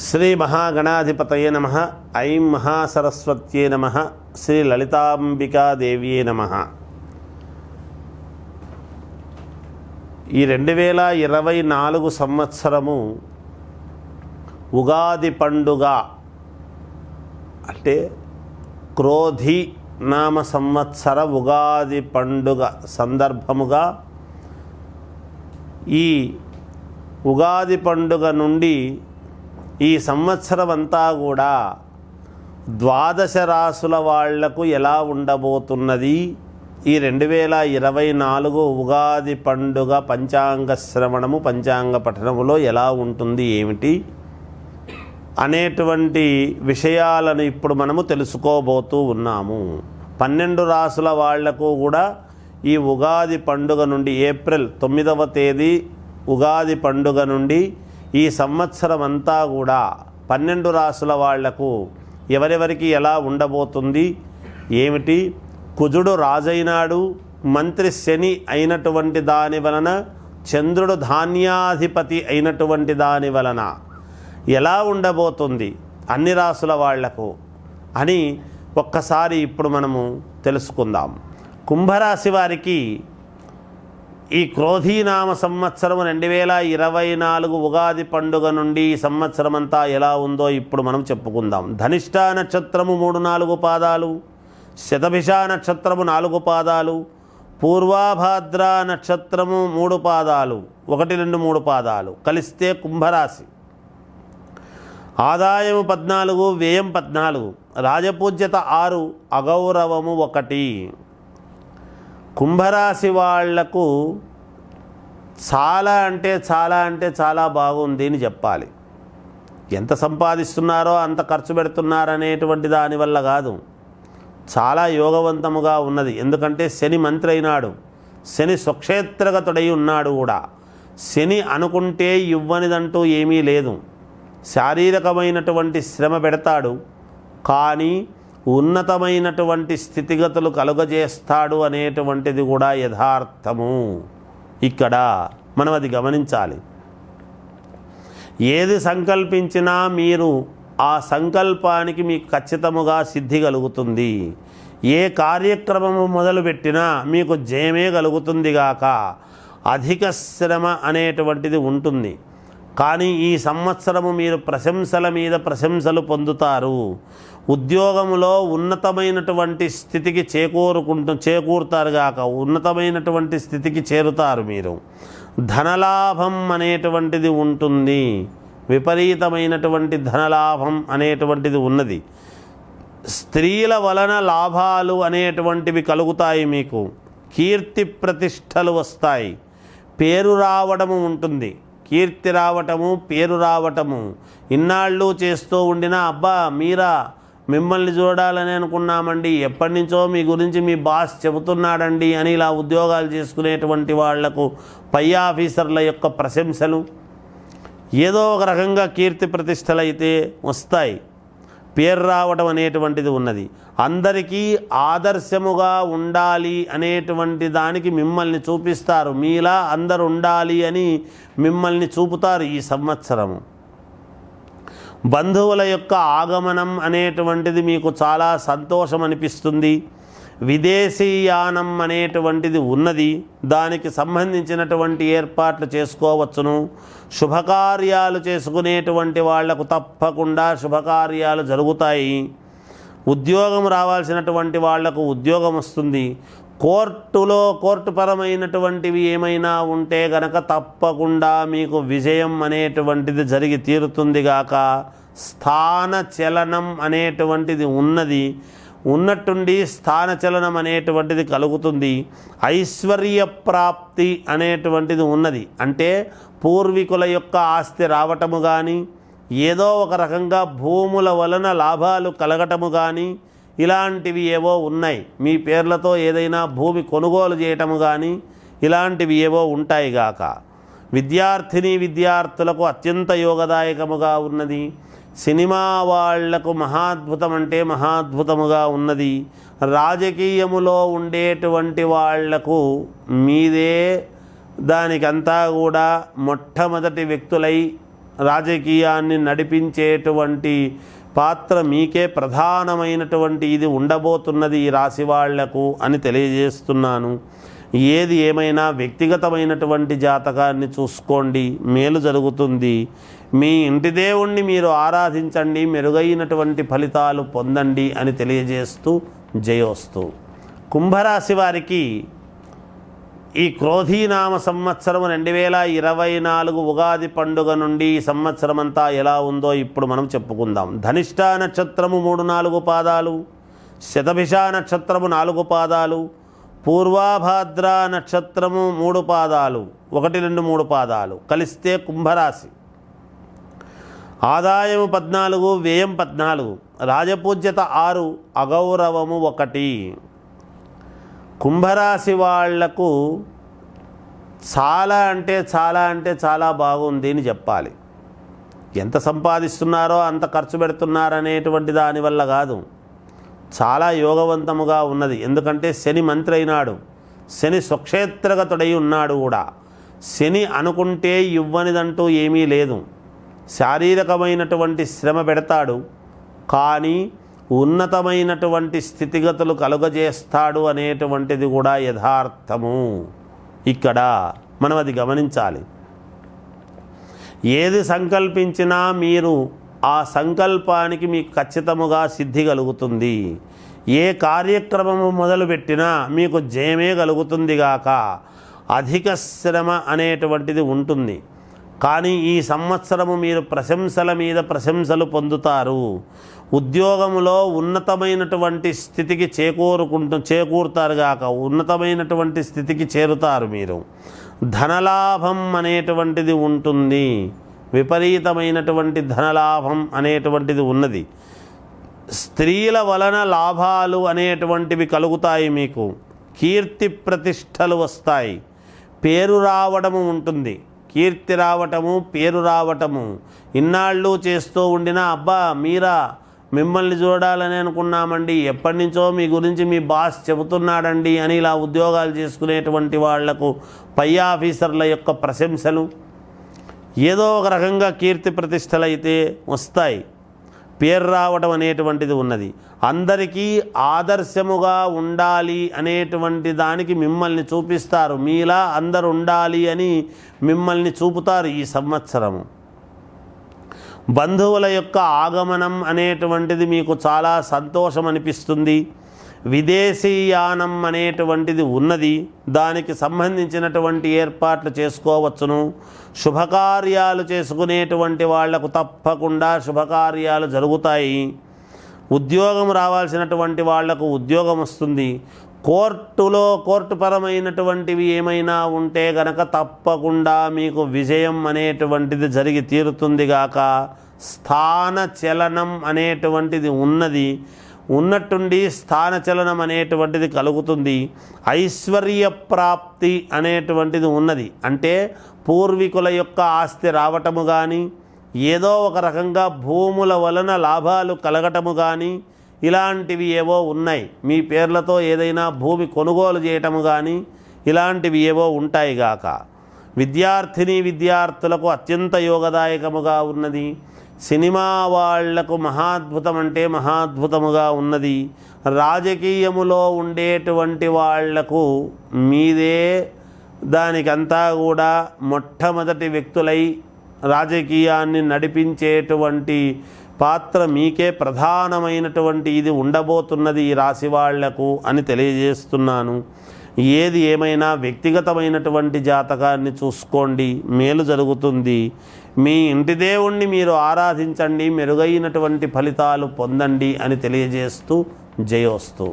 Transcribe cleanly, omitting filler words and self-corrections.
శ్రీ మహాగణాధిపతయే నమః. ఐం మహాసరస్వత్యే నమః. శ్రీ లలితాంబికాదేవ్యే నమః. ఈ 2024 సంవత్సరము ఉగాది పండుగ అంటే క్రోధి నామ సంవత్సర ఉగాది పండుగ సందర్భముగా ఈ ఉగాది పండుగ నుండి ఈ సంవత్సరం అంతా కూడా ద్వాదశ రాసుల వాళ్లకు ఎలా ఉండబోతున్నది, ఈ 2024 ఉగాది పండుగ పంచాంగ శ్రవణము పంచాంగ పఠనములో ఎలా ఉంటుంది ఏమిటి అనేటువంటి విషయాలను ఇప్పుడు మనము తెలుసుకోబోతూ ఉన్నాము. 12 రాసుల వాళ్లకు కూడా ఈ ఉగాది పండుగ నుండి ఏప్రిల్ 9వ తేదీ ఉగాది పండుగ నుండి ఈ సంవత్సరం అంతా కూడా 12 రాసుల వాళ్లకు ఎవరెవరికి ఎలా ఉండబోతుంది ఏమిటి. కుజుడు రాజైనాడు, మంత్రి శని అయినటువంటి దాని వలన, చంద్రుడు ధాన్యాధిపతి అయినటువంటి దాని వలన ఎలా ఉండబోతుంది అన్ని రాసుల వాళ్లకు అని ఒక్కసారి ఇప్పుడు మనము తెలుసుకుందాం. కుంభరాశి వారికి ఈ క్రోధీనామ సంవత్సరం 2024 ఉగాది పండుగ నుండి ఈ సంవత్సరం అంతా ఎలా ఉందో ఇప్పుడు మనం చెప్పుకుందాం. ధనిష్ఠా నక్షత్రము 3-4 పాదాలు, శతభిష నక్షత్రము 4 పాదాలు, పూర్వాభాద్ర నక్షత్రము 3 పాదాలు, 1, 2, 3 పాదాలు కలిస్తే కుంభరాశి. ఆదాయము 14, వ్యయం 14, రాజపూజ్యత 6, అగౌరవము 1. కుంభరాశి వాళ్లకు చాలా చాలా బాగుంది అని చెప్పాలి. ఎంత సంపాదిస్తున్నారో అంత ఖర్చు పెడుతున్నారనేటువంటి దానివల్ల కాదు, చాలా యోగవంతముగా ఉన్నది. ఎందుకంటే శని మంత్రి అయినాడు, శని స్వక్షేత్రగతుడై ఉన్నాడు కూడా. శని అనుకుంటే ఇవ్వనిదంటూ ఏమీ లేదు. శారీరకమైనటువంటి శ్రమ పెడతాడు, కానీ ఉన్నతమైనటువంటి స్థితిగతులు కలుగజేస్తాడు అనేటువంటిది కూడా యథార్థము. ఇక్కడ మనం అది గమనించాలి. ఏది సంకల్పించినా మీరు ఆ సంకల్పానికి మీకు ఖచ్చితముగా సిద్ధి కలుగుతుంది. ఏ కార్యక్రమము మొదలుపెట్టినా మీకు జయమే కలుగుతుంది గాక అధిక శ్రమ అనేటువంటిది ఉంటుంది. కానీ ఈ సంవత్సరము మీరు ప్రశంసల మీద ప్రశంసలు పొందుతారు. ఉద్యోగంలో ఉన్నతమైనటువంటి స్థితికి చేకూరుతారు గాక ఉన్నతమైనటువంటి స్థితికి చేరుతారు మీరు. ధనలాభం అనేటువంటిది ఉంటుంది, విపరీతమైనటువంటి ధనలాభం అనేటువంటిది ఉన్నది. స్త్రీల వలన లాభాలు అనేటువంటివి కలుగుతాయి మీకు. కీర్తి ప్రతిష్టలు వస్తాయి, పేరు రావడము ఉంటుంది. కీర్తి రావటము, పేరు రావటము. ఇన్నాళ్ళు చేస్తూ ఉండినా అబ్బా మీరా మిమ్మల్ని చూడాలని అనుకున్నామండి, ఎప్పటి నుంచో మీ గురించి మీ బాస్ చెబుతున్నాడండి అని ఇలా ఉద్యోగాలు చేసుకునేటువంటి వాళ్లకు పై ఆఫీసర్ల యొక్క ప్రశంసలు, ఏదో ఒక రకంగా కీర్తి ప్రతిష్టలు అయితే వస్తాయి. పేరు రావడం అనేటువంటిది ఉన్నది. అందరికీ ఆదర్శముగా ఉండాలి అనేటువంటి దానికి మిమ్మల్ని చూపిస్తారు. మీలా అందరు ఉండాలి అని మిమ్మల్ని చూపుతారు ఈ సంవత్సరము. బంధువుల యొక్క ఆగమనం అనేటువంటిది మీకు చాలా సంతోషం అనిపిస్తుంది. విదేశీయానం అనేటువంటిది ఉన్నది, దానికి సంబంధించినటువంటి ఏర్పాట్లు చేసుకోవచ్చును. శుభకార్యాలు చేసుకునేటువంటి వాళ్లకు తప్పకుండా శుభకార్యాలు జరుగుతాయి. ఉద్యోగం రావాల్సినటువంటి వాళ్లకు ఉద్యోగం వస్తుంది. కోర్టుపరమైనటువంటివి ఏమైనా ఉంటే గనక తప్పకుండా మీకు విజయం అనేటువంటిది జరిగి తీరుతుంది గాక. స్థాన చలనం అనేటువంటిది ఉన్నది, ఉన్నట్టుండి స్థానచలనం అనేటువంటిది కలుగుతుంది. ఐశ్వర్య ప్రాప్తి అనేటువంటిది ఉన్నది. అంటే పూర్వీకుల యొక్క ఆస్తి రావటము కానీ, ఏదో ఒక రకంగా భూముల వలన లాభాలు కలగటము కానీ ఇలాంటివి ఏవో ఉన్నాయి. మీ పేర్లతో ఏదైనా భూమి కొనుగోలు చేయటము కానీ ఇలాంటివి ఏవో ఉంటాయి గాక. విద్యార్థులకు అత్యంత యోగదాయకముగా ఉన్నది. సినిమా వాళ్లకు మహాద్భుతం అంటే మహాద్భుతముగా ఉన్నది. రాజకీయములో ఉండేటువంటి వాళ్లకు మీదే దానికంతా కూడా మొట్టమొదటి వ్యక్తులై రాజకీయాన్ని నడిపించేటువంటి పాత్ర మీకే ప్రధానమైనటువంటి ఇది ఉండబోతున్నది ఈ రాశి వాళ్లకు అని తెలియజేస్తున్నాను. ఏది ఏమైనా వ్యక్తిగతమైనటువంటి జాతకాన్ని చూసుకోండి, మేలు జరుగుతుంది. మీ ఇంటి దేవుణ్ణి మీరు ఆరాధించండి, మెరుగైనటువంటి ఫలితాలు పొందండి అని తెలియజేస్తూ జయోస్తు. కుంభరాశి వారికి ఈ క్రోధీనామ సంవత్సరం 2024 ఉగాది పండుగ నుండి ఈ సంవత్సరం అంతా ఎలా ఉందో ఇప్పుడు మనం చెప్పుకుందాం. ధనిష్ట నక్షత్రము 3-4 పాదాలు, శతభిష నక్షత్రము 4 పాదాలు, పూర్వాభాద్ర నక్షత్రము 3 పాదాలు, 1, 2, 3 పాదాలు కలిస్తే కుంభరాశి. ఆదాయము 14, వ్యయం 14, రాజపూజ్యత 6, అగౌరవము 1. కుంభరాశి వాళ్లకు చాలా చాలా బాగుంది అని చెప్పాలి. ఎంత సంపాదిస్తున్నారో అంత ఖర్చు పెడుతున్నారనేటువంటి దానివల్ల కాదు, చాలా యోగవంతముగా ఉన్నది. ఎందుకంటే శని మంత్రి అయినాడు, శని స్వక్షేత్రగతుడై ఉన్నాడు కూడా. శని అనుకుంటే ఇవ్వనిదంటూ ఏమీ లేదు. శారీరకమైనటువంటి శ్రమ పెడతాడు, కానీ ఉన్నతమైనటువంటి స్థితిగతులు కలుగజేస్తాడు అనేటువంటిది కూడా యథార్థము. ఇక్కడ మనం అది గమనించాలి. ఏది సంకల్పించినా మీరు ఆ సంకల్పానికి మీకు ఖచ్చితముగా సిద్ధి కలుగుతుంది. ఏ కార్యక్రమము మొదలుపెట్టినా మీకు జయమే కలుగుతుంది గాక. అధిక శ్రమ అనేటువంటిది ఉంటుంది, కానీ ఈ సంవత్సరము మీరు ప్రశంసల మీద ప్రశంసలు పొందుతారు. ఉద్యోగంలో ఉన్నతమైనటువంటి స్థితికి చేకూరుతారు గాక, ఉన్నతమైనటువంటి స్థితికి చేరుతారు మీరు. ధనలాభం అనేటువంటిది ఉంటుంది, విపరీతమైనటువంటి ధనలాభం అనేటువంటిది ఉన్నది. స్త్రీల వలన లాభాలు అనేటువంటివి కలుగుతాయి మీకు. కీర్తి ప్రతిష్టలు వస్తాయి, పేరు రావడము ఉంటుంది. కీర్తి రావటము, పేరు రావటము. ఇన్నాళ్ళు చేస్తూ ఉండినా అబ్బా మీరా మిమ్మల్ని చూడాలని అనుకున్నామండి, ఎప్పటి నుంచో మీ గురించి మీ బాస్ చెబుతున్నాడండి అని ఇలా ఉద్యోగాలు చేసుకునేటువంటి వాళ్లకు పై ఆఫీసర్ల యొక్క ప్రశంసలు, ఏదో ఒక రకంగా కీర్తి ప్రతిష్టలు అయితే వస్తాయి. పేరు రావడం అనేటువంటిది ఉన్నది. అందరికీ ఆదర్శముగా ఉండాలి అనేటువంటి దానికి మిమ్మల్ని చూపిస్తారు. మీలా అందరు ఉండాలి అని మిమ్మల్ని చూపుతారు ఈ సంవత్సరము. బంధువుల యొక్క ఆగమనం అనేటువంటిది మీకు చాలా సంతోషం అనిపిస్తుంది. విదేశీయానం అనేటువంటిది ఉన్నది, దానికి సంబంధించినటువంటి ఏర్పాట్లు చేసుకోవచ్చును. శుభకార్యాలు చేసుకునేటువంటి వాళ్లకు తప్పకుండా శుభకార్యాలు జరుగుతాయి. ఉద్యోగం రావాల్సినటువంటి వాళ్లకు ఉద్యోగం వస్తుంది. కోర్టుపరమైనటువంటివి ఏమైనా ఉంటే గనక తప్పకుండా మీకు విజయం అనేటువంటిది జరిగి తీరుతుంది గాక. స్థాన చలనం అనేటువంటిది ఉన్నది, ఉన్నట్టుండి స్థానచలనం అనేటువంటిది కలుగుతుంది. ఐశ్వర్య ప్రాప్తి అనేటువంటిది ఉన్నది, అంటే పూర్వీకుల యొక్క ఆస్తి రావటము కానీ, ఏదో ఒక రకంగా భూముల వలన లాభాలు కలగటము కానీ, ఇలాంటివి ఏవో ఉన్నాయి. మీ పేర్లతో ఏదైనా భూమి కొనుగోలు చేయటము కానీ ఇలాంటివి ఏవో ఉంటాయి గాక. విద్యార్థులకు అత్యంత యోగదాయకముగా ఉన్నది. సినిమా వాళ్లకు మహాద్భుతం అంటే మహాద్భుతముగా ఉన్నది. రాజకీయములో ఉండేటువంటి వాళ్లకు మీదే దానికంతా కూడా మొట్టమొదటి వ్యక్తులై రాజకీయాన్ని నడిపించేటువంటి పాత్ర మీకే ప్రధానమైనటువంటి ఇది ఉండబోతున్నది ఈ రాశి వాళ్లకు అని తెలియజేస్తున్నాను. ఏది ఏమైనా వ్యక్తిగతమైనటువంటి జాతకాన్ని చూసుకోండి, మేలు జరుగుతుంది. మీ ఇంటి దేవుణ్ణి మీరు ఆరాధించండి, మెరుగైనటువంటి ఫలితాలు పొందండి అని తెలియజేస్తూ జయోస్తు.